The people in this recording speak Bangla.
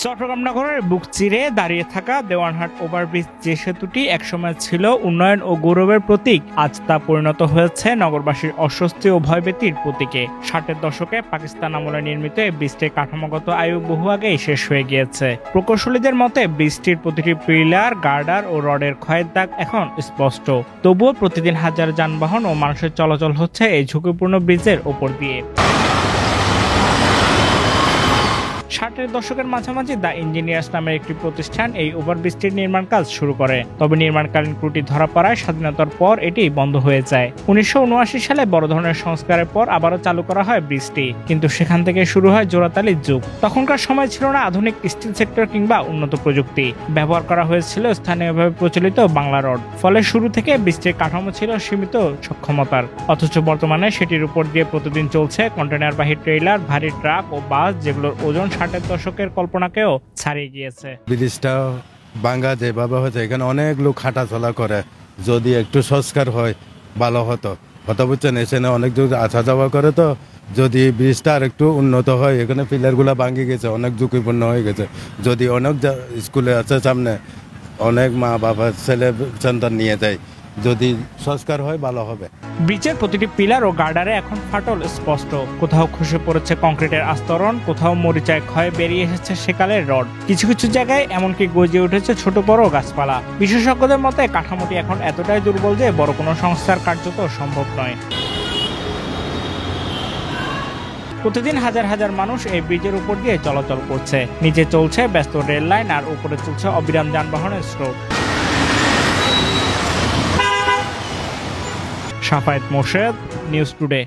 চট্টগ্রাম নগরের বুক চিরে দাঁড়িয়ে থাকা দেওয়ানহাট ওভারব্রিজ যে সেতুটি একসময় ছিল উন্নয়ন ও গৌরবের প্রতীক, আজ তা পরিণত হয়েছে নগরবাসীর অস্বস্তি ও ভয়ভীতির প্রতীকে। 60-এর দশকে পাকিস্তান আমলে নির্মিত এই ব্রিজটির কাঠামোগত আয়ু বহু আগেই শেষ হয়ে গিয়েছে। প্রকৌশলীদের মতে ব্রিজটির প্রতিটি পিলার, গার্ডার ও রডের ক্ষয়ের দাগ এখন স্পষ্ট। তবুও প্রতিদিন হাজার যানবাহন ও মানুষের চলাচল হচ্ছে এই ঝুঁকিপূর্ণ ব্রিজের ওপর দিয়ে। 60-এর দশকের মাঝামাঝি দ্য ইঞ্জিনিয়ার্স নামের একটি প্রতিষ্ঠান এই ওভারব্রিজটির নির্মাণ কাজ শুরু করে। তবে নির্মাণকালীন ত্রুটি ধরা পড়ায় স্বাধীনতার পর এটি বন্ধ হয়ে যায়। 1979 সালে বড় ধরনের সংস্কারের পর আবারও চালু করা হয় ব্রিজটি, কিন্তু সেখান থেকে শুরু হয় জোড়াতালির যুগ। তখনকার সময় ছিল না আধুনিক স্টিল সেক্টর কিংবা উন্নত প্রযুক্তি, ব্যবহার করা হয়েছিল স্থানীয়ভাবে প্রচলিত বাংলা রড। ফলে শুরু থেকে ব্রিজটির কাঠামো ছিল সীমিত সক্ষমতার, অথচ বর্তমানে সেটির উপর দিয়ে প্রতিদিন চলছে কন্টেনারবাহী ট্রেইলার, ভারী ট্রাক ও বাস, যেগুলোর ওজন 60-এর দশকের কল্পনাকেও ছাড়িয়ে গিয়েছে। ব্রিজটা ভাঙা যেভাবে হয়েছে, এখানে অনেক লোক হাঁটাচলা করে, যদি একটু সংস্কার হয় ভালো হতো। কথা বুঝছেন, এখানে অনেক লোক আসা যাওয়া করে, তো যদি ব্রিজটা আর একটু উন্নত হয়। এখানে পিলারগুলো ভাঙে গেছে, অনেক ঝুঁকিপূর্ণ হয়ে গেছে। যদি অনেক স্কুলে আছে সামনে, অনেক মা বাবা ছেলে সন্তান নিয়ে যায়, যদি সংস্কার হয় ভালো হবে। ব্রিজের প্রতিটি পিলার ও গার্ডারে এখন ফাটল স্পষ্ট। কোথাও খসে পড়েছে কংক্রিটের আস্তরণ, কোথাও মরিচায় ক্ষয় বেরিয়ে এসেছে সেকালের রড। কিছু কিছু জায়গায় এমনকি গজিয়ে উঠেছে ছোট বড় গাছপালা। বিশেষজ্ঞদের মতে কাঠামোটি এখন এতটাই দুর্বল যে বড় কোনো সংস্কার কার্যত সম্ভব নয়। প্রতিদিন হাজার হাজার মানুষ এই ব্রিজের উপর দিয়ে চলাচল করছে। নিচে চলছে ব্যস্ত রেল লাইন, আর উপরে চলছে অবিরাম যানবাহনের স্রোত। Shafayet Morshed, news today.